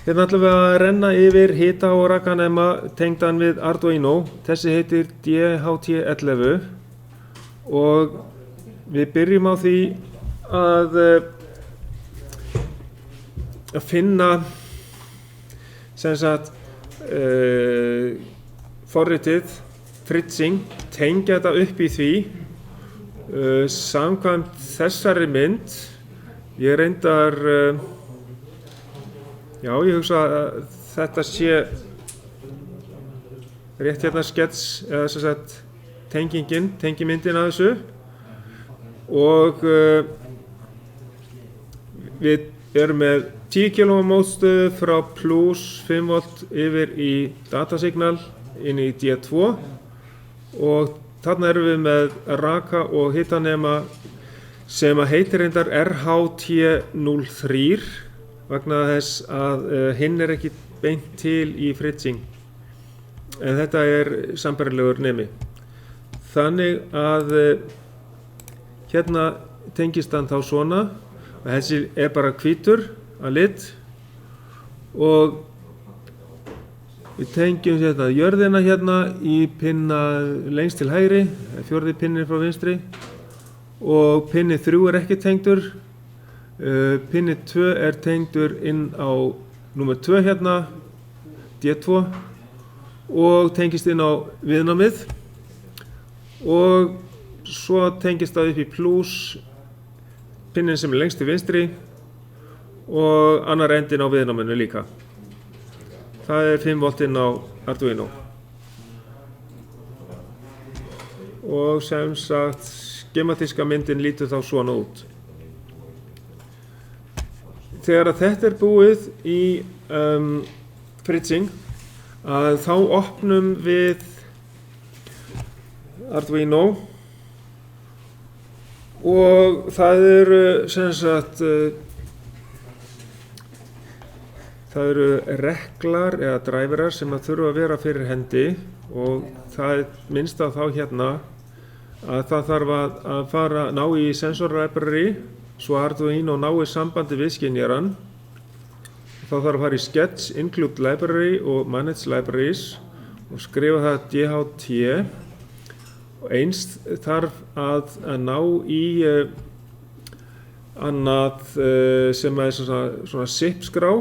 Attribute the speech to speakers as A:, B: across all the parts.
A: Hérna ætlum við að renna yfir hita og rakanema tengdan við Arduino. Þessi heitir DHT11 og við byrjum á því að finna sem sagt forritið fritzing, tengja þetta upp í því. Samkvæmt þessari mynd, ég reyndar já, ég hugsa að þetta sé rétt hérna skets eða sem sagt tengimyndin að þessu og við erum með 10 kW mótstöðu frá plus 5 volt yfir í datasignal inn í D2 og þarna erum við með raka og hitanema sem að heitir reyndar RHT03 vegna þess að hinn ekki beint til í fritzing en þetta sambærilegur nemi. Þannig að hérna tengist hann þá svona og þessi bara hvítur að lit og við tengjum jörðina hérna í pinna lengst til hægri, fjórði pinnin frá vinstri og pinni 3 ekki tengdur. Pinni 2 tengdur inn á númer 2 hérna, D2 og tengist inn á viðnámið og svo tengist það upp í plus pinnin sem lengst til vinstri og annar endin á viðnáminu líka. Það 5 volt inn á Arduino. Og sem sagt, skematíska myndin lítur þá svona út. Þegar þetta búið í fritzing, þá opnum við Arduino og það sem sagt það reklar eða driverar sem að þurfa að vera fyrir hendi og það minnst á þá hérna að það þarf að fara ná í sensor library svo Arduino nái sambandi við skynjarann. Þá þarf að fara í sketch, include library og manage libraries og skrifa það DHT og eins þarf að ná í annað sem svona zip skrá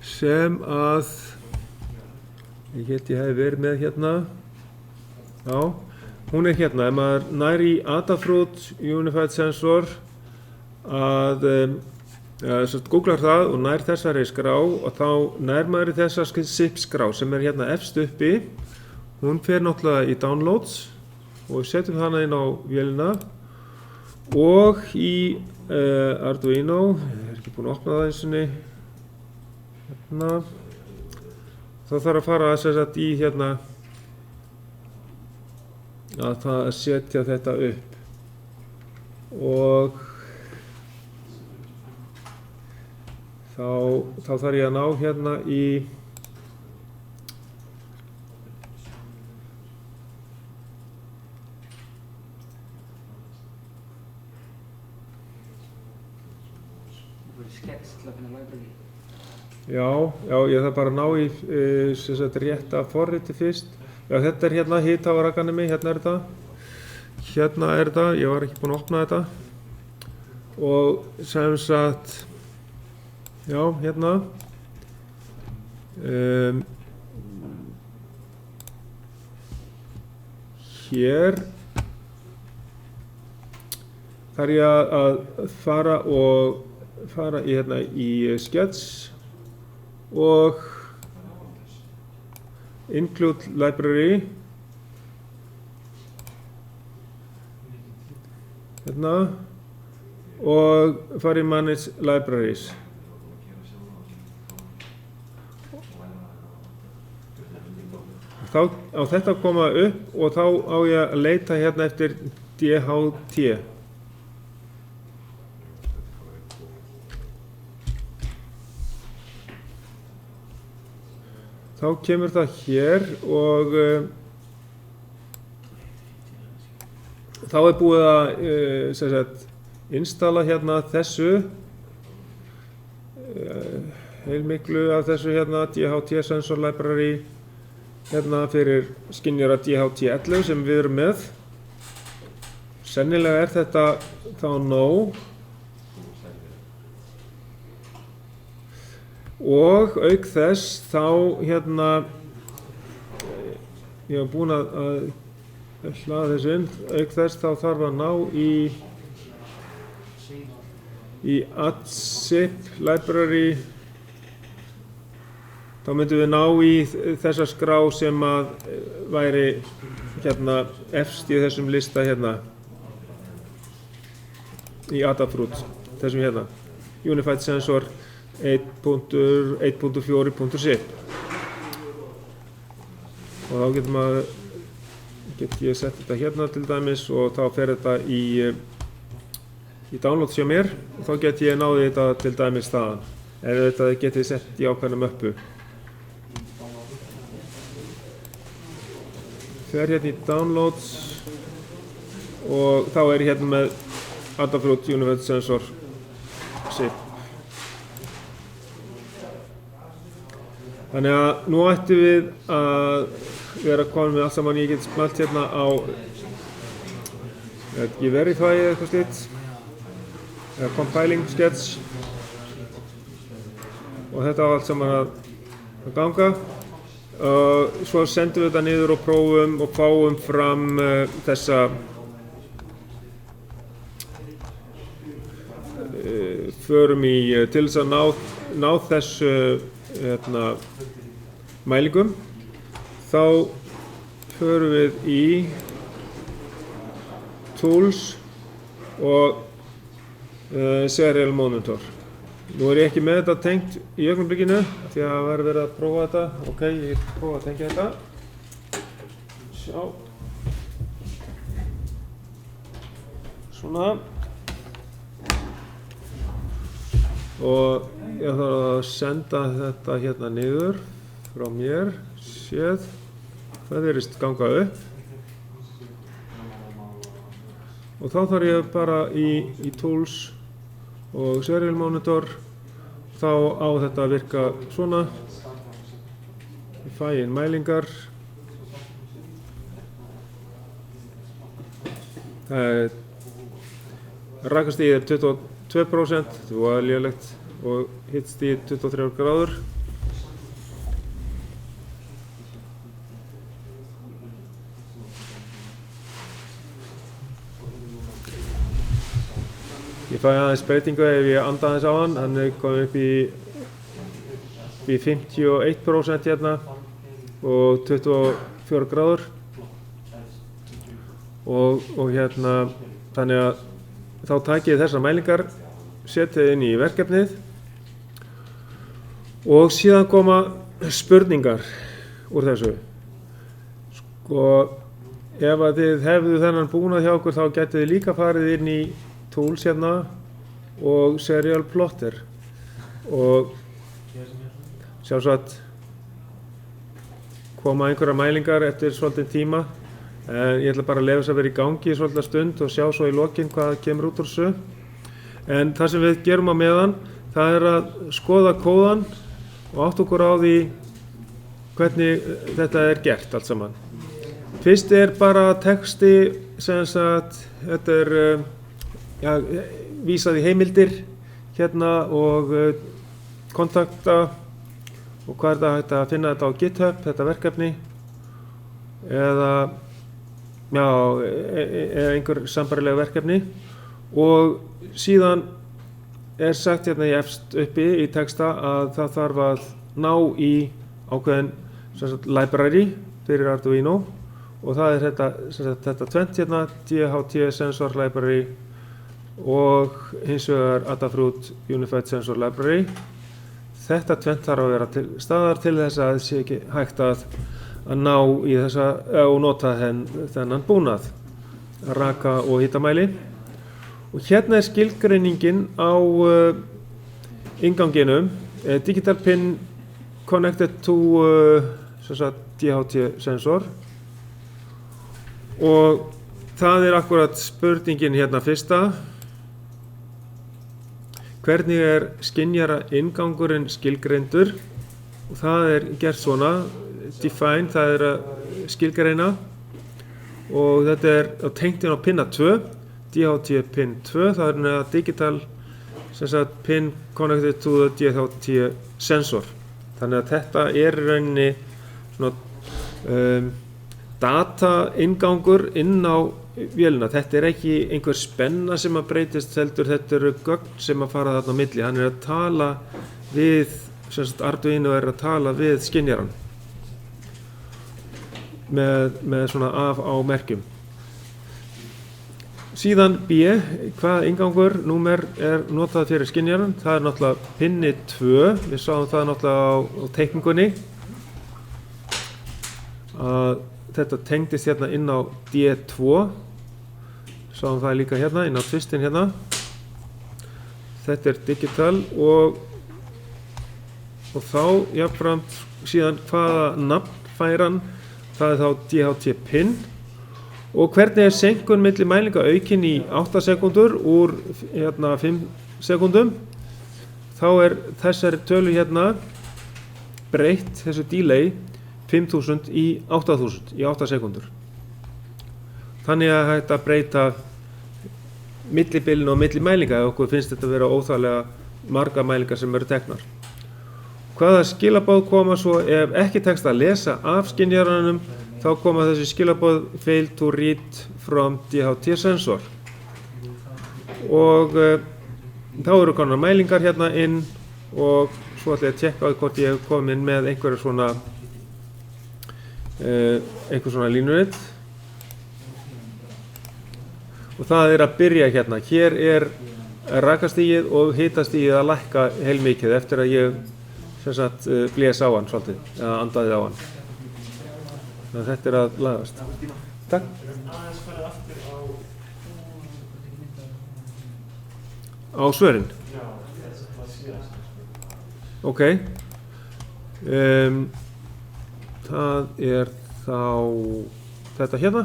A: sem að ég hef verið með hérna. Já, hún hérna. Ef maður nær í Adafruit Unified Sensor að googlar það og nær þessari skrá og þá nær maður í þessa zip skrá sem hérna efst uppi. Hún fer náttúrulega í downloads og við setjum hana inn á vélina og í Arduino, ég ekki búinn að opna það einsinni hérna, þá þarf að fara að í hérna að það setja þetta upp og þá þarf ég að ná hérna í Já, ég þarf bara að ná í rétta forriti fyrst. Já, þetta hérna hita og rakanemi, hérna þetta. Hérna þetta, ég var ekki búinn að opna þetta. Og sem sagt, já, hérna. Hér þarf ég að fara í hérna í sketch og include library hérna og fara í manage libraries. Þá á þetta að koma upp og þá á ég að leita hérna eftir DHT. Þá kemur það hér og þá búið að installa hérna þessu heilmiklu af þessu hérna DHT Sensor Library hérna fyrir skynjara DHT11 sem við erum með. Sennilega þetta þá nóg. Og auk þess þá hérna, ég hef búin að hlaða þessu inn, auk þess þá þarf að ná í ADZIP library, þá myndum við ná í þessa skrá sem að væri hérna efst í þessum lista hérna, í Adafruit, þessum hérna, Unified Sensor 1.4.zip. Og þá get ég sett þetta hérna til dæmis og þá fer þetta í downloads hjá mér og þá get ég náði þetta til dæmis þaðan. En þetta get ég sett í ákveðna möppu. Fer hérna í downloads og þá er ég hérna með Adafruit Unified Sensor zip. Þannig að nú ættum við að vera komin með allt saman. Ég get smelt hérna á Verify eða eitthvað slíkt, eða Compiling Sketch og þetta á allt saman að ganga. Svo sendum við þetta niður og prófum og fáum fram þessa förum í til þess að ná þessu mælingum. Þá förum við í Tools og Serial Monitor. Nú er ég ekki með þetta tengt í augnablikinu því að það verið að prófa þetta. Ok, ég prófa að tengja þetta. Sjá. Svona. Og ég þarf að senda þetta hérna niður frá mér, séð. Það virðist ganga upp. Og þá þarf ég bara í Tools og Serial Monitor, þá á þetta að virka svona. Ég fæ inn mælingar. Rakastigið er 22%, það var lélegt, og hittstigið 23 gráður. Ég fæ aðeins breytingu ef ég anda aðeins á hann. Hann er komið upp í 51% hérna og 24 gráður. Og hérna, þannig að þá takið ég þessar mælingar, setið inn í verkefnið og síðan koma spurningar úr þessu. Sko, ef að þið hefðu þennan búnað hjá okkur þá getið þið líka farið inn í Tools hérna og Serial Plotter og sjálfsagt koma einhverja mælingar eftir svolítinn tíma, en ég ætla bara að leyfa þess að vera í gangi í svolítið stund og sjá svo í lokin hvað kemur út úr þessu. En það sem við gerum á meðan, það er að skoða kóðan og átta okkur á því hvernig þetta er gert allt saman. Fyrst er bara texti sem sagt, þetta er vísað í heimildir hérna og kontakta og hvað er það hægt að finna þetta á GitHub, þetta verkefni, eða einhver sambærileg verkefni. Og síðan er sagt hérna í efst uppi í texta að það þarf að ná í ákveðin library fyrir Arduino og það er þetta tvennt hérna, DHT Sensor Library og hins vegar Adafruit Unified Sensor Library. Þetta tvennt þarf að vera til staðar til þess að það sé ekki hægt að ná í þessa og nota þennan búnað, raka og hitamæli. Og hérna er skilgreiningin á innganginum, digital pin connected to DHT sensor, og það er akkurat spurningin hérna fyrsta. hvernig er skynjara inngangurinn skilgreindur, og það gert svona, define, það að skilgreina, og þetta tengt inn á pinna 2, DHT pin 2, það digital pin connected to the DHT sensor. Þannig að þetta í rauninni svona data ingangur inn á vélina. Þetta ekki einhver spenna sem að breytist, heldur þetta eru gögn sem að fara þarna á milli. Hann að tala við, Arduino að tala við skynjaran með svona af á merkjum. Síðan B, hvað ingangur númer notað fyrir skynjaran? Það náttúrulega pinni 2, við sáum það náttúrulega á teikningunni að þetta tengdist hérna inn á D2, sáum það líka hérna inn á tvistin hérna. Þetta digital og þá jafnframt síðan hvaða nafn fær hann, það þá DHT pin, og hvernig senkun milli mælinga aukin í 8 sekúndur úr 5 sekúndum. Þá þessari tölu hérna breytt, þessu delay, 5000 í 8000 í 8 sekúndur. Þannig að hægt að breyta millibilinu og milli mælinga ef okkur finnst þetta vera óþarflega marga mælingar sem eru teknar. Hvaða skilaboð koma svo ef ekki tekst að lesa af skynjaranum? Þá koma þessi skilaboð fail to read from DHT sensor. Og þá eru konar mælingar hérna inn og svo ætla ég að tjekka á hvort ég hef komið inn með einhver svona línurit. Og það að byrja hérna. Hér rakastigið og hitastigið að lækka heilmikið eftir að ég blés á hann svolítið, eða andaði á hann. Þannig að þetta að lagast. Takk. Á svörin? Ok. Það þá þetta hérna.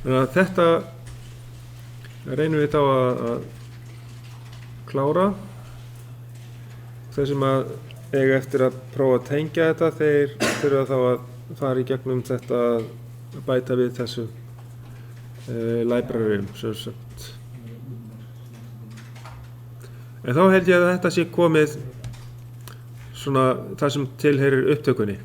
A: Þannig að þetta reynum við þá að klára. Þeir sem að eiga eftir að prófa að tengja þetta, þeir þurfa þá að fara í gegnum þetta að bæta við þessu libraryum. En þá held ég að þetta sé komið svona það sem tilheyrir upptökunni.